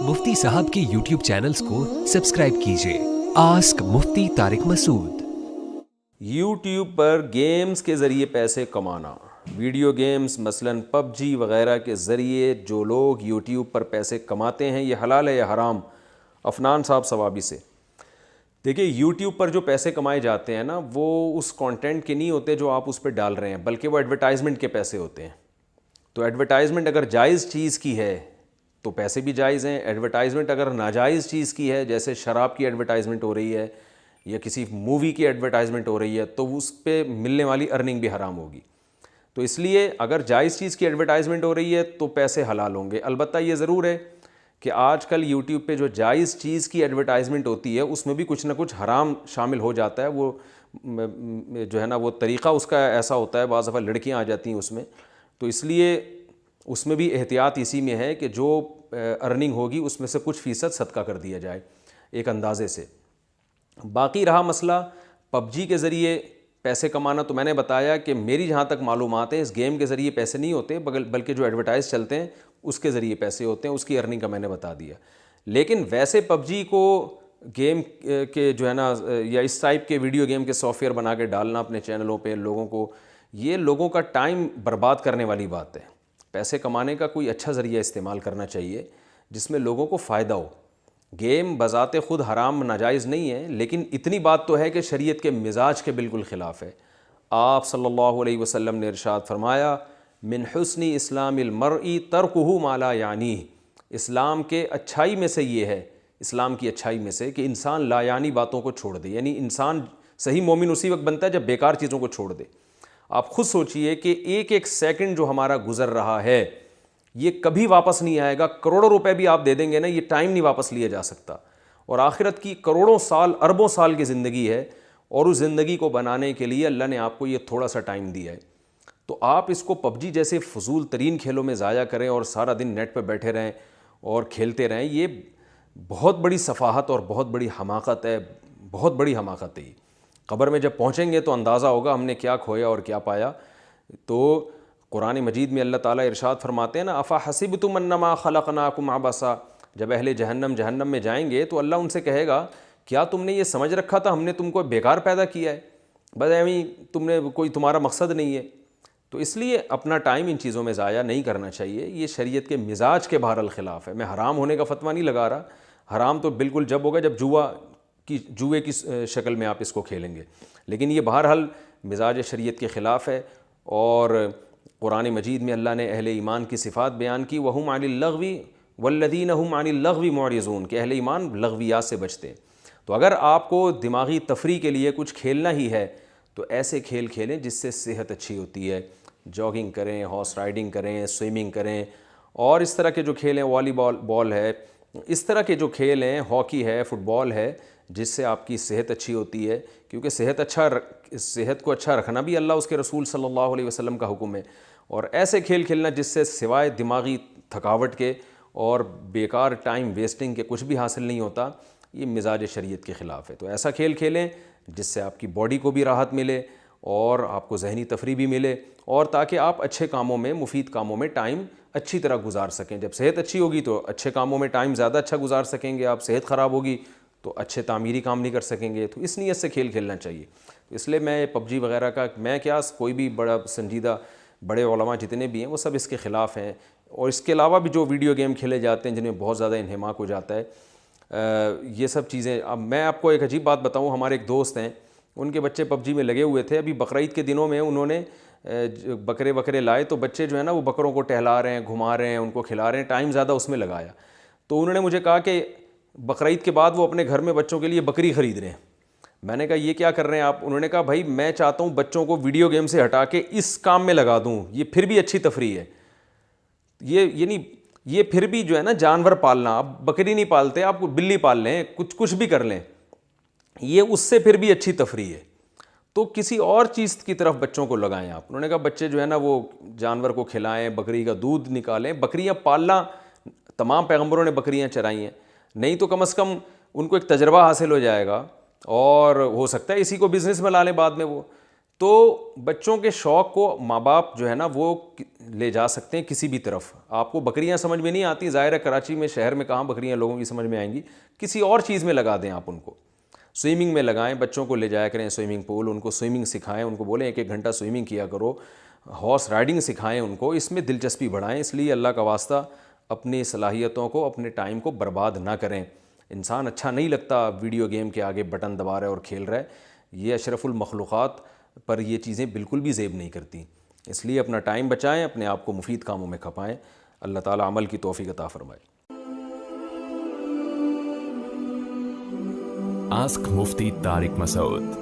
मुफ्ती साहब के YouTube channels को सब्सक्राइब कीजिए। आस्क मुफ्ती तारिक मसूद। यूट्यूब पर गेम्स के ज़रिए पैसे कमाना, वीडियो गेम्स मसलन पबजी वगैरह के ज़रिए जो लोग यूट्यूब पर पैसे कमाते हैं, ये हलाल है या हराम? अफनान साहब सवाबी से। देखिए, यूट्यूब पर जो पैसे कमाए जाते हैं ना, वो उस कंटेंट के नहीं होते जो आप उस पर डाल रहे हैं, बल्कि वो एडवर्टाइजमेंट के पैसे होते हैं। तो एडवर्टाइजमेंट अगर जायज़ चीज़ की है तो पैसे भी जायज़ हैं। एडवर्टाइजमेंट अगर नाजायज़ चीज़ की है, जैसे शराब की एडवर्टाइजमेंट हो रही है या किसी मूवी की एडवर्टाइजमेंट हो रही है, तो उस पे मिलने वाली अर्निंग भी हराम होगी। तो इसलिए अगर जायज़ चीज़ की एडवर्टाइजमेंट हो रही है तो पैसे हलाल होंगे। अलबत्ता ये ज़रूर है कि आजकल यूट्यूब पे जो जायज़ चीज़ की एडवर्टाइजमेंट होती है उसमें भी कुछ ना कुछ हराम शामिल हो जाता है। वो जो है ना, वो तरीक़ा उसका ऐसा होता है, बाज़ दफ़ा लड़कियाँ आ जाती हैं उसमें, तो इसलिए उसमें भी एहतियात इसी में है कि जो अर्निंग होगी उसमें से कुछ फ़ीसद सदका कर दिया जाए एक अंदाज़े से। बाकी रहा मसला पबजी के ज़रिए पैसे कमाना, तो मैंने बताया कि मेरी जहाँ तक मालूमात है, इस गेम के ज़रिए पैसे नहीं होते, बल्कि जो एडवर्टाइज़ चलते हैं उसके ज़रिए पैसे होते हैं, उसकी अर्निंग का मैंने बता दिया। लेकिन वैसे पबजी को गेम के जो है ना, या इस टाइप के वीडियो गेम के सॉफ्टवेयर बना के डालना अपने चैनलों पे लोगों को, ये लोगों का टाइम बर्बाद करने वाली बात है। पैसे कमाने का कोई अच्छा ज़रिया इस्तेमाल करना चाहिए जिसमें लोगों को फ़ायदा हो। गेम बज़ाते ख़ुद हराम नाजायज़ नहीं है, लेकिन इतनी बात तो है कि शरीयत के मिजाज के बिल्कुल ख़िलाफ़ है। आप सल्लल्लाहु अलैहि वसल्लम ने इरशाद फरमाया, मिन हुस्नी इस्लामिल मर्ई तर्कुहु मा ला यानी। इस्लाम के अच्छाई में से ये है, इस्लाम की अच्छाई में से, कि इंसान लायानी बातों को छोड़ दे। यानी इंसान सही मोमिन उसी वक्त बनता है जब बेकार चीज़ों को छोड़ दे। आप ख़ुद सोचिए कि एक एक सेकंड जो हमारा गुज़र रहा है ये कभी वापस नहीं आएगा। करोड़ों रुपए भी आप दे देंगे ना, ये टाइम नहीं वापस लिया जा सकता। और आखिरत की करोड़ों साल, अरबों साल की ज़िंदगी है, और उस ज़िंदगी को बनाने के लिए अल्लाह ने आपको ये थोड़ा सा टाइम दिया है। तो आप इसको पबजी जैसे फजूल तरीन खेलों में ज़ाया करें और सारा दिन नेट पर बैठे रहें और खेलते रहें, ये बहुत बड़ी सफ़ाहत और बहुत बड़ी हमाकत है, बहुत बड़ी हमाकत है। क़ब्र में जब पहुँचेंगे तो अंदाज़ा होगा हमने क्या खोया और क्या पाया। तो कुरान मजीद में अल्लाह ताला इरशाद फरमाते हैं ना, अफ़ा हसिबतुम अन्नमा खलक़नाकुम अबसा। जब अहले जहन्नम में जाएंगे तो अल्लाह उनसे कहेगा, क्या तुमने ये समझ रखा था हमने तुमको बेकार पैदा किया है, बस एवं तुमने कोई तुम्हारा मकसद नहीं है। तो इसलिए अपना टाइम इन चीज़ों में ज़ाया नहीं करना चाहिए। ये शरीयत के मिजाज के बहरल ख़िलाफ़ है। मैं हराम होने का फ़तवा नहीं लगा रहा। हराम तो बिल्कुल जब होगा जब जुए की शक्ल में आप इसको खेलेंगे, लेकिन ये बहरहाल मिजाज शरीयत के ख़िलाफ़ है। और कुरान मजीद में अल्लाह ने अहले ईमान की सिफ़ात बयान की, वहुम अनिल लग़वी वल्लज़ीना हुम अनिल लग़वी मुअरिज़ून, कि अहले ईमान लग़वियात से बचते हैं। तो अगर आपको दिमागी तफरी के लिए कुछ खेलना ही है तो ऐसे खेल खेलें जिससे सेहत अच्छी होती है। जॉगिंग करें, हॉर्स राइडिंग करें, स्विमिंग करें, और इस तरह के जो खेल हैं, वॉलीबॉल बॉल है, इस तरह के जो खेल हैं, हॉकी है, फ़ुटबॉल है, जिससे आपकी सेहत अच्छी होती है। क्योंकि सेहत को अच्छा रखना भी अल्लाह उसके रसूल सल्लल्लाहु अलैहि वसल्लम का हुक्म है। और ऐसे खेल खेलना जिससे सिवाय दिमागी थकावट के और बेकार टाइम वेस्टिंग के कुछ भी हासिल नहीं होता, ये मिजाज शरीयत के ख़िलाफ़ है। तो ऐसा खेल खेलें जिससे आपकी बॉडी को भी राहत मिले और आपको ज़हनी तफरी भी मिले, और ताकि आप अच्छे कामों में, मुफीद कामों में टाइम अच्छी तरह गुजार सकें। जब सेहत अच्छी होगी तो अच्छे कामों में टाइम ज़्यादा अच्छा गुजार सकेंगे। आप सेहत ख़राब होगी तो अच्छे तामीरी काम नहीं कर सकेंगे। तो इस नीयत से खेल खेलना चाहिए। तो इसलिए मैं पबजी वगैरह का, मैं क्या, कोई भी बड़ा संजीदा बड़े उलमा जितने भी हैं वो सब इसके ख़िलाफ़ हैं। और इसके अलावा भी जो वीडियो गेम खेले जाते हैं जिनमें बहुत ज़्यादा इन्हमाक हो जाता है, ये सब चीज़ें। अब मैं आपको एक अजीब बात बताऊँ, हमारे एक दोस्त हैं, उनके बच्चे पबजी में लगे हुए थे। अभी बकरीद के दिनों में उन्होंने बकरे लाए, तो बच्चे जो है ना वो बकरों को टहला रहे हैं, घुमा रहे हैं, उनको खिला रहे हैं, टाइम ज़्यादा उसमें लगाया। तो उन्होंने मुझे कहा कि बकरीद के बाद वो अपने घर में बच्चों के लिए बकरी ख़रीद रहे हैं। मैंने कहा ये क्या कर रहे हैं आप? उन्होंने कहा भाई मैं चाहता हूँ बच्चों को वीडियो गेम से हटा के इस काम में लगा दूँ, ये फिर भी अच्छी तफरी है। ये फिर भी जो है ना जानवर पालना, आप बकरी नहीं पालते, आप बिल्ली पाल लें, कुछ भी कर लें, ये उससे फिर भी अच्छी तफरी है। तो किसी और चीज़ की तरफ बच्चों को लगाएं आप। उन्होंने कहा बच्चे जो है ना वो जानवर को खिलाएं, बकरी का दूध निकालें। बकरियां पालना, तमाम पैगंबरों ने बकरियां चराई हैं, नहीं तो कम से कम उनको एक तजर्बा हासिल हो जाएगा, और हो सकता है इसी को बिज़नेस में ला लें बाद में वो। تو بچوں کے شوق کو ماں باپ جو ہے نا وہ لے جا سکتے ہیں کسی بھی طرف. آپ کو بکریاں سمجھ میں نہیں آتی, ظاہر ہے کراچی میں شہر میں کہاں بکریاں لوگوں کی سمجھ میں آئیں گی, کسی اور چیز میں لگا دیں آپ ان کو, سوئمنگ میں لگائیں, بچوں کو لے جایا کریں سوئمنگ پول, ان کو سوئمنگ سکھائیں, ان کو بولیں 1-1 گھنٹہ سوئمنگ کیا کرو, ہارس رائڈنگ سکھائیں ان کو, اس میں دلچسپی بڑھائیں. اس لیے اللہ کا واسطہ اپنی صلاحیتوں کو, اپنے ٹائم کو برباد نہ کریں. انسان اچھا نہیں لگتا ویڈیو گیم کے آگے بٹن دبا رہا ہے اور کھیل رہا ہے, یہ اشرف المخلوقات پر یہ چیزیں بالکل بھی زیب نہیں کرتی. اس لیے اپنا ٹائم بچائیں, اپنے آپ کو مفید کاموں میں کھپائیں. اللہ تعالیٰ عمل کی توفیق عطا فرمائے. Ask Mufti Tariq Masood.